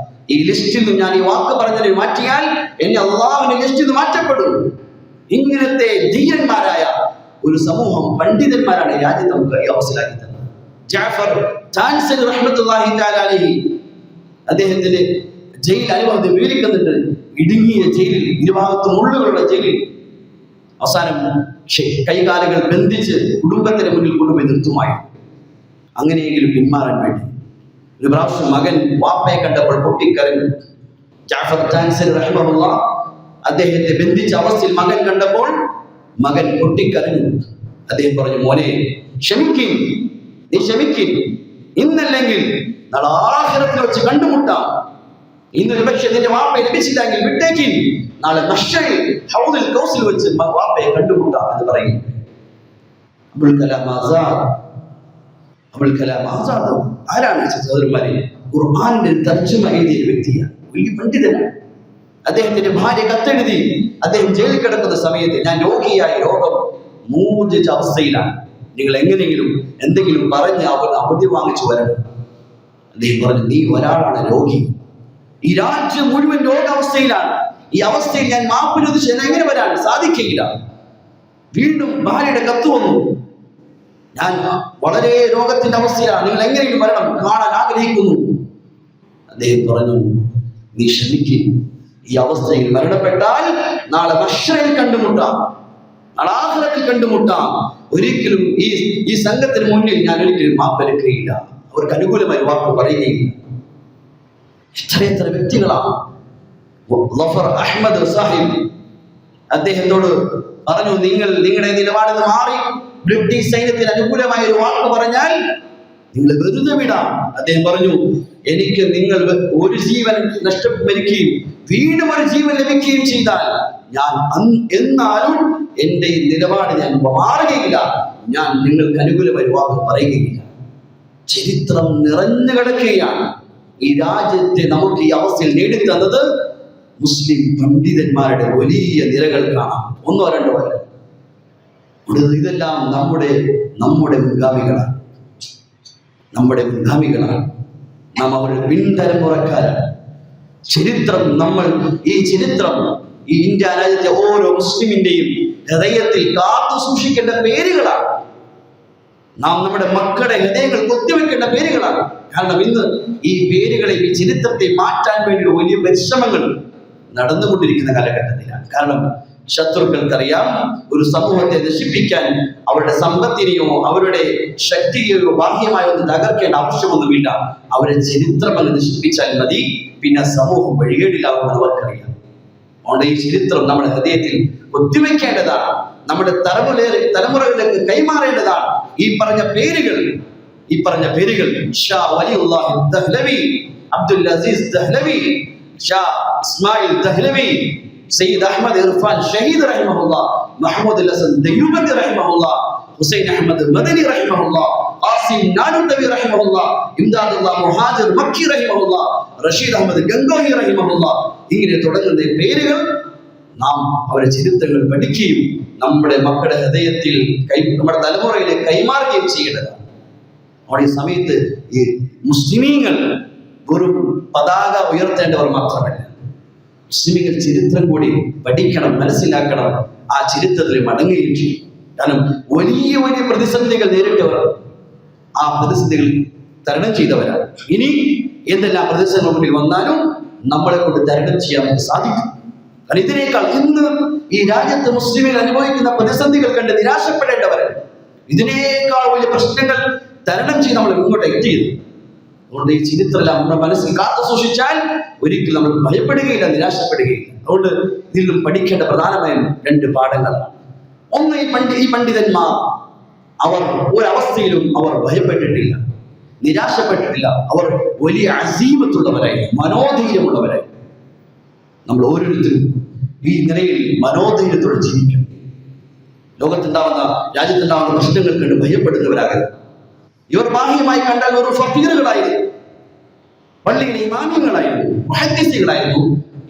ഈ ലിസ്റ്റിൽ നിന്ന് ഞാൻ ഈ വാക്ക് പറഞ്ഞാൽ മാറ്റിയാൽ എന്നെ അള്ളാഹുവിന്റെ ലിസ്റ്റിൽ നിന്ന് മാറ്റപ്പെടും. ഇങ്ങനത്തെ ധീരന്മാരായ ഒരു സമൂഹം, പണ്ഡിതന്മാരാണ് ഈ രാജ്യത്ത് നമുക്ക് ഈ അവസരമാക്കി തന്നത്. ജാഫർ ചാൻസലർ റഹ്മത്തുള്ളാഹി തആല അലൈഹി അദ്ദേഹത്തിന്റെ ജയിൽ അനുഭവത്തെ വിവരിക്കുന്നുണ്ട്. ഇടുങ്ങിയ ജയിലിൽ, ഇരുഭാഗത്തും മുള്ളുകളുള്ള ജയിലിൽ അവസാനം കൈകാലുകൾ ബന്ധിച്ച് കുടുംബത്തിന് മുന്നിൽ കൊണ്ടുപോയി നിർത്തുമായി. അങ്ങനെയെങ്കിലും പിന്മാറാൻ വേണ്ടി ഒരു പ്രാവശ്യം മകൻ വാപ്പയെ കണ്ടപ്പോൾ പൊട്ടിക്കരഞ്ഞു. ജാഫർ ചാൻസലർ റഹിമഹുല്ലാഹ് അദ്ദേഹത്തെ ബന്ധിച്ച അവസ്ഥയിൽ മകൻ കണ്ടപ്പോൾ മകൻ പൊട്ടിക്കരഞ്ഞു. അദ്ദേഹം പറഞ്ഞു, മോനെ ക്ഷമിക്കിൻ, നീ ക്ഷമിക്കിൻ, ഇന്നല്ലെങ്കിൽ നാളെ ആഖിറത്തിൽ വെച്ച് കണ്ടുമുട്ടാം. ഇന്നൊരു പക്ഷേ നിന്റെ വാപ്പയെ ലഭിച്ചില്ലെങ്കിൽ വിട്ടേക്കിൻ, നാളെ മഹ്ശറിൽ ഹൗദുൽ കൗസിൽ വെച്ച് വാപ്പയെ കണ്ടുമുട്ടാം എന്ന് പറയും. അബുൽ കലാം ആസാദ് ആരാണ് സഹോദരന്മാരെ? ഖുർആനിന്റെ തർജ്ജമ എഴുതിയ വ്യക്തിയാണ്, വലിയ പണ്ഡിതനാണ്. അദ്ദേഹത്തിന്റെ ഭാര്യ കത്തെഴുതി, അദ്ദേഹം ജയിലിൽ കിടക്കുന്ന സമയത്ത്, ഞാൻ രോഗിയായി, രോഗം മൂർജിച്ച അവസ്ഥയിലാണ്, നിങ്ങൾ എങ്ങനെയെങ്കിലും എന്തെങ്കിലും പറഞ്ഞ് അവന് അവധി വാങ്ങിച്ചു വരണം. അദ്ദേഹം പറഞ്ഞു, നീ ഒരാളാണ് രോഗി, ഈ രാജ്യം മുഴുവൻ രോഗാവസ്ഥയിലാണ്, ഈ അവസ്ഥയിൽ ഞാൻ മാപ്പ് ചോദിച്ച് എങ്ങനെ വരാൻ സാധിക്കില്ല. വീണ്ടും ഭാര്യയുടെ കത്ത് വന്നു, ഞാൻ വളരെ രോഗത്തിന്റെ അവസ്ഥയിലാണ്, നിങ്ങൾ എങ്ങനെയും വരണം, കാണാൻ ആഗ്രഹിക്കുന്നു. അദ്ദേഹം പറഞ്ഞു, നീ ക്ഷമിക്കും, ഈ അവസ്ഥയിൽ മരണപ്പെട്ടാൽ നാളെ മഹ്ശറിൽ കണ്ടുമുട്ടാം, നാളെ ആഖിറത്തിൽ കണ്ടുമുട്ടാം. ഒരിക്കലും ഈ സംഘത്തിന് മുന്നിൽ ഞാൻ ഒരിക്കലും മാപ്പെടുക്കുകയില്ല, അവർക്ക് അനുകൂലമായി വാക്ക് പറയുകയില്ല. എത്ര വ്യക്തികളാണ്. ലഫർ അഹ്മദ് സാഹിബ് അദ്ദേഹത്തോട് പറഞ്ഞു, നിങ്ങളുടെ നിലപാടിൽ നിന്ന് മാറി ബ്രിട്ടീഷ് സൈന്യത്തിന് അനുകൂലമായ ഒരു വാക്ക് പറഞ്ഞാൽ നിങ്ങൾ വെറുതെ വിടാം. അദ്ദേഹം പറഞ്ഞു, എനിക്ക് നിങ്ങൾ ഒരു ജീവൻ നഷ്ടപ്പെടുകയും വീണ്ടും ഒരു ജീവൻ ലഭിക്കുകയും ചെയ്താൽ ഞാൻ എന്നാലും എന്റെ നിലപാട് ഞാൻ മാറുകയില്ല, ഞാൻ നിങ്ങൾക്ക് അനുകൂലമായ വാക്ക് പറയുകയില്ല. ചരിത്രം നിറഞ്ഞു കിടക്കുകയാണ്. ഈ രാജ്യത്തെ നമുക്ക് ഈ അവസ്ഥയിൽ നേടിത്തന്നത് മുസ്ലിം പണ്ഡിതന്മാരുടെ വലിയ നിരകൾ കാണാം, ഒന്നോ രണ്ടോ അല്ല. ഇതെല്ലാം നമ്മുടെ മുൻഗാമികളാണ്, നാം അവരുടെ പിൻതലമുറക്കാരാണ്. ഈ ഇന്ത്യ രാജ്യത്തെ ഓരോ മുസ്ലിമിന്റെയും ഹൃദയത്തിൽ കാത്തു സൂക്ഷിക്കേണ്ട പേരുകളാണ്. നാം നമ്മുടെ മക്കളുടെ ഹൃദയങ്ങൾ കൊത്തിവെക്കേണ്ട പേരുകളാണ്. കാരണം ഇന്ന് ഈ പേരുകളെ, ഈ ചരിത്രത്തെ മാറ്റാൻ വേണ്ടി വലിയ പരിശ്രമങ്ങൾ നടന്നുകൊണ്ടിരിക്കുന്ന കാലഘട്ടത്തിലാണ്. കാരണം ശത്രുക്കൾക്കറിയാം, ഒരു സമൂഹത്തെ നശിപ്പിക്കാൻ അവരുടെ സമ്പത്തിനെയോ അവരുടെ ശക്തിയെയോ ബാഹ്യമായി ഒന്ന് തകർക്കേണ്ട ആവശ്യമൊന്നുമില്ല. അവരെ ചരിത്രം അങ്ങ് നശിപ്പിച്ചാൽ മതി, പിന്നെ സമൂഹം വഴികേടിലാവുമെന്ന് അവർക്കറിയാം. അതുകൊണ്ട് ഈ ചരിത്രം നമ്മുടെ ഹൃദയത്തിൽ കൊത്തിവെക്കേണ്ടതാണ്, നമ്മുടെ തലമുറകളിലേക്ക് കൈമാറേണ്ടതാണ്. ഈ പറഞ്ഞ പേരുകൾ ഷാ വലിയുല്ലാഹി ദഹ്ലവി, അബ്ദുൽ അസീസ് ദഹ്ലവി, ഷാ ഇസ്മായിൽ ദഹ്ലവി, സയ്യിദ് അഹ്മദ് ഇർഫാൻ ഷഹീദ് റഹിമഹുല്ലാഹ്, മുഹമ്മദ് ഹസൻ ദയൂബി റഹിമഹുല്ലാഹ്, ഹുസൈൻ അഹമ്മദ് മദനി റഹിമഹുല്ലാഹ്, ഖാസിം നാനുതവി റഹിമഹുല്ലാഹ്, ഇംദാദുല്ലാഹ് മുഹാജിർ മക്കി റഹിമഹുല്ലാഹ്, റഷീദ് അഹമ്മദ് ഗംഗോഹി റഹിമഹുല്ലാഹ്, ഇങ്ങനെ തുടങ്ങുന്ന പേരുകൾ നാം അവരുടെ ചരിത്രങ്ങൾ പഠിക്കുകയും നമ്മുടെ മക്കളുടെ ഹൃദയത്തിൽ നമ്മുടെ തലമുറയിലേക്ക് കൈമാറുകയും ചെയ്യേണ്ടതാണ്. അവിടെ ഈ സമയത്ത് ഈ മുസ്ലിമീങ്ങൾ ഒരു പതാക ഉയർത്തേണ്ടവർ മാത്രമല്ല, മുസ്ലിമീങ്ങൾ ചരിത്രം കൂടി പഠിക്കണം, മനസ്സിലാക്കണം, ആ ചരിത്രത്തിൽ മടങ്ങുകയും ചെയ്യും. കാരണം വലിയ വലിയ പ്രതിസന്ധികൾ നേരിട്ടവർ, ആ പ്രതിസന്ധികൾ തരണം ചെയ്തവരാണ്. ഇനി എന്തെല്ലാം പ്രതിസന്ധികൾ മുന്നിൽ വന്നാലും നമ്മളെ കൊണ്ട് തരണം ചെയ്യാൻ സാധിക്കും. കാരണം ഇതിനേക്കാൾ ഇന്ന് ഈ രാജ്യത്ത് മുസ്ലിമുകൾ അനുഭവിക്കുന്ന പ്രതിസന്ധികൾ കണ്ട് നിരാശപ്പെടേണ്ടവരാണ്. ഇതിനേക്കാൾ വലിയ പ്രശ്നങ്ങൾ തരണം ചെയ്ത് നമ്മൾ മുന്നോട്ട് എത്തിയത്. അതുകൊണ്ട് ഈ ചരിത്രമെല്ലാം നമ്മുടെ മനസ്സിൽ കാത്തു സൂക്ഷിച്ചാൽ ഒരിക്കലും നമ്മൾ ഭയപ്പെടുകയില്ല, നിരാശപ്പെടുകയില്ല. അതുകൊണ്ട് ഇതിൽ നിന്നും പഠിക്കേണ്ട പ്രധാനമായ 2 പാഠങ്ങളാണ്. ഒന്ന്, ഈ പണ്ഡിതന്മാർ അവർ ഒരവസ്ഥയിലും അവർ ഭയപ്പെട്ടിട്ടില്ല, നിരാശപ്പെട്ടിട്ടില്ല. അവർ വലിയ അസീമത്തുള്ളവരായി, മനോധൈര്യമുള്ളവരായി. നമ്മൾ ഓരോരുത്തരും ഈ നിലയിൽ മനോധൈര്യത്തോടെ ജീവിക്കണം. ലോകത്തുണ്ടാവുന്ന രാജ്യത്തുണ്ടാവുന്ന പ്രശ്നങ്ങൾ കണ്ട് ഭയപ്പെടുന്നവരാകരുത്. ഇവർ ബാഹ്യമായി കണ്ടാൽ വെറും ഫക്കീറുകളായിരുന്നു, പള്ളിയിലെ ഇമാമിയങ്ങളായിരുന്നു, മുഹദ്ദിസുകളായിരുന്നു,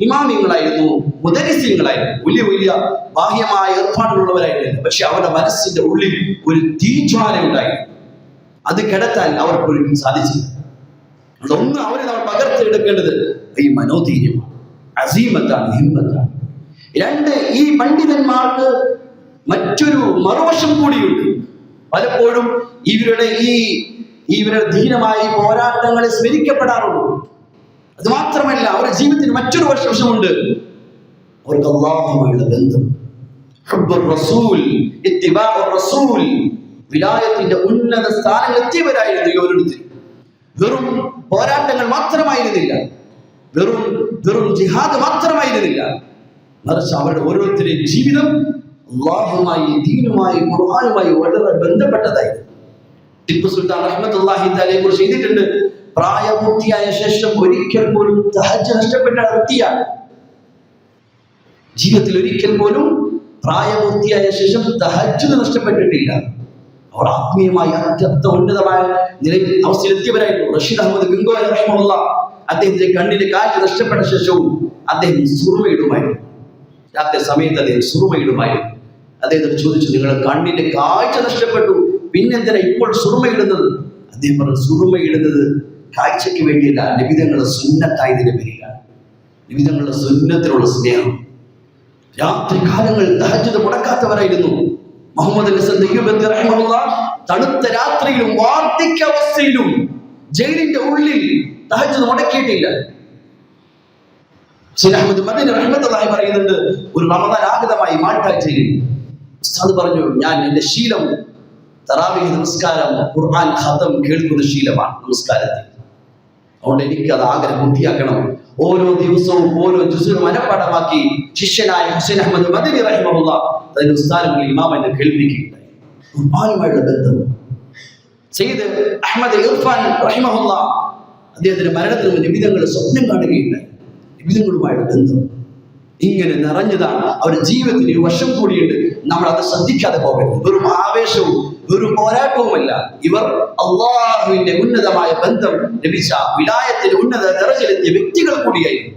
ഇമാമിയങ്ങളായിരുന്നു, മുദരിസീങ്ങളായിരുന്നു, വലിയ വലിയ ബാഹ്യമായ ഏർപ്പാടുകളുള്ളവരായിരുന്നു. പക്ഷെ അവരുടെ മനസ്സിന്റെ ഉള്ളിൽ ഒരു തീജ്വാല ഉണ്ടായിരുന്നു. അത് കിടത്താൻ അവർക്കൊരിക്കലും സാധിച്ചില്ല. അതൊന്ന് അവരെ നമ്മൾ പകർത്തിയെടുക്കേണ്ടത് ഈ മനോധൈര്യമാണ്, അസീമത്താണ്, ഹിമ്മത്താണ്. രണ്ട്, ഈ പണ്ഡിതന്മാർക്ക് മറ്റൊരു മറുവശം കൂടിയുണ്ട്. പലപ്പോഴും ഇവരുടെ ധീരമായ പോരാട്ടങ്ങളെ സ്മരിക്കപ്പെടാറുള്ളൂ. അത് മാത്രമല്ല, അവരുടെ ജീവിതത്തിന് മറ്റൊരു വശമുണ്ട്. അവർക്ക് അല്ലാഹുമായുള്ള ബന്ധം, ഹുബ്ബുർ റസൂൽ, ഇത്തിബാഉർ റസൂൽ, വിലായത്തിന്റെ ഉന്നത സ്ഥാനങ്ങൾ എത്തിയവരായിരുന്നു ഓരോരുത്തരും. വെറും പോരാട്ടങ്ങൾ മാത്രമായിരുന്നില്ല, വെറും ജിഹാദ് മാത്രമായിരുന്നില്ല, മറിച്ച് അവരുടെ ഓരോരുത്തരുടെയും ജീവിതം അല്ലാഹുമായി, ദീനുമായി, ഖുർആനുമായി വളരെ ബന്ധപ്പെട്ടതായിരുന്നു. ടിപ്പു സുൽത്താൻ റഹ്മത്തുള്ളാഹി തആലയെ കുറിച്ച് എഴുതിയിട്ടുണ്ട്, പ്രായപൂർത്തിയായ ശേഷം ഒരിക്കൽ പോലും തഹജ്ജുദ് നഷ്ടപ്പെട്ട വ്യക്തിയാണ്. ജീവിതത്തിൽ ഒരിക്കൽ പോലും പ്രായപൂർത്തിയായ ശേഷം തഹജ്ജുദ് നഷ്ടപ്പെട്ടിട്ടില്ല. അവർ ആത്മീയമായി അത്യന്ത ഉന്നതമായ നിലയിൽ അവസ്ഥയിലെത്തിയവരായിരുന്നു. റഷീദ് അഹമ്മദ് ഗംഗോയി റഹിമഹുല്ലാഹ് അദ്ദേഹത്തിന്റെ കണ്ണിന്റെ കാഴ്ച നഷ്ടപ്പെട്ട ശേഷവും അദ്ദേഹം സുറുമയിടുമായിരുന്നു. രാത്രി സമയത്ത് അദ്ദേഹം സുറുമയിടുമായിരുന്നു. അദ്ദേഹത്തോട് ചോദിച്ചു, നിങ്ങളുടെ കണ്ണിന്റെ കാഴ്ച നഷ്ടപ്പെട്ടു, പിന്നെന്തിനാ ഇപ്പോൾ സുറുമയിടുന്നത്? അദ്ദേഹം പറഞ്ഞു, സുറുമയിടുന്നത് കാഴ്ചയ്ക്ക് വേണ്ടിയല്ല, നബിതങ്ങളുടെ സുന്നത്തായതിന്റെ പേരിലാണ്. നബിതങ്ങളുടെ സുന്നത്തിനുള്ള സ്നേഹം. രാത്രി കാലങ്ങൾ തഹജ്ജുദ് മുടക്കാത്തവരായിരുന്നു. മുഹമ്മദ് തണുത്ത രാത്രിയിലും വാർദ്ധക്യാവസ്ഥയിലും ജയിലിന്റെ ഉള്ളിൽ തഹജ്ജുദ് മുടക്കിയിട്ടില്ല. അഹ്മദ് മദനി റഹ്മത്തുള്ളാഹി പറയുന്നുണ്ട്, ഒരു റമദാൻ ആഗതമായി മാട്ടാഴ്ചയിൽ ഉസ്താദ് പറഞ്ഞു, ഞാൻ എന്റെ ശീലം തറാവീഹ് നമസ്കാരം, ഖുർആൻ ഖതം കേൾക്കുന്ന ശീലമാണ് നമസ്കാരത്തിൽ. അതുകൊണ്ട് എനിക്ക് അത് ആഗ്രഹം പൂർത്തിയാക്കണം. ഓരോ ദിവസവും ഓരോ ജുസുകൾ മനഃപ്പാഠമാക്കി ശിഷ്യനായ ഹുസൈൻ അഹ്മദ് മദനി റഹിമഹുല്ലാഹ് അതിന്റെ ഉസ്താദുൽ ഇമാം എന്നെ കേൾപ്പിക്കുകയുണ്ടായി. ഖുർആനുമായുള്ള ബന്ധം. സയ്യിദ് അഹ്മദ് ഇർഫാൻ റഹിമഹുല്ലാഹ് അദ്ദേഹത്തിന്റെ മരണത്തിന് മുമ്പ് നബിതങ്ങളെ സ്വപ്നം കാണുകയുണ്ടായി. നബിതങ്ങളുമായുള്ള ബന്ധം ഇങ്ങനെ നിറഞ്ഞതാണ്. അവരുടെ ജീവിതത്തിന് ഒരു വശം കൂടിയുണ്ട്, നമ്മൾ അത് ശ്രദ്ധിക്കാതെ പോകരുത്. വെറും ആവേശവും വെറും പോരാട്ടവുമല്ല, ഇവർ അള്ളാഹുവിന്റെ ഉന്നതമായ ബന്ധം ലഭിച്ച വിലായത്തിന്റെ ഉന്നത ദറജയിലെത്തിയ വ്യക്തികൾ കൂടിയായിരുന്നു.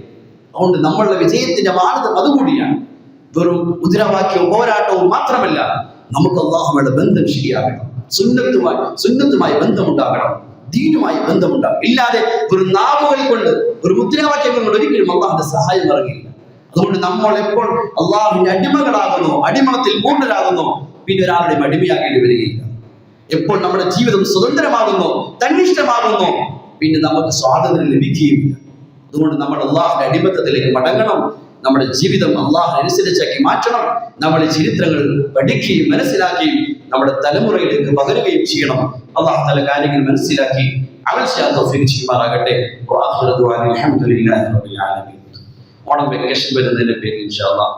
അതുകൊണ്ട് നമ്മളുടെ വിജയത്തിന്റെ മാനദണ്ഡം അതുകൂടിയാണ്. വെറും മുദ്രാവാക്യവും പോരാട്ടവും മാത്രമല്ല, നമുക്ക് അള്ളാഹുവിന്റെ ബന്ധം ശരിയാകണം, സുന്നത്തുമായി ബന്ധമുണ്ടാകണം, ദീനുമായി ബന്ധമുണ്ടാകും. ഇല്ലാതെ ഒരു നാവുകൾ കൊണ്ട്, ഒരു മുദ്രാവാക്യങ്ങൾ കൊണ്ട് ഒരിക്കലും അള്ളാഹുവിന്റെ സഹായം ഇറങ്ങിയില്ല. അതുകൊണ്ട് നമ്മൾ എപ്പോൾ അള്ളാഹുവിന്റെ അടിമകളാകുന്നു, അടിമത്തിൽ പൂർണ്ണരാകുന്നു, പിന്നെ ഒരാളുടെയും അടിമയാകേണ്ടി വരികയില്ല. എപ്പോൾ നമ്മുടെ ജീവിതം സ്വതന്ത്രമാകുന്നു, തന്നിഷ്ടമാകുന്നു, പിന്നെ നമുക്ക് സ്വാതന്ത്ര്യം ലഭിക്കുകയില്ല. അതുകൊണ്ട് നമ്മൾ അള്ളാഹുവിന്റെ അടിമത്തത്തിലേക്ക് മടങ്ങണം. നമ്മുടെ ജീവിതം അള്ളാഹുവിനനുസരിച്ചാക്കി മാറ്റണം. നമ്മുടെ ചരിത്രങ്ങൾ പഠിക്കുകയും മനസ്സിലാക്കുകയും നമ്മുടെ തലമുറയിലേക്ക് പകരുകയും ചെയ്യണം. അള്ളാഹു തആല കാര്യങ്ങൾ മനസ്സിലാക്കി അമൽ ചെയ്യാൻ തൗഫീഖ് ചെയ്യുമാറാകട്ടെ. അൽഹംദുലില്ലാഹി റബ്ബിൽ ആലമീൻ. ഓണം വെക്കേഷൻ വരുന്നതിന്റെ പേരിൽ ഇൻഷാ അല്ലാഹ്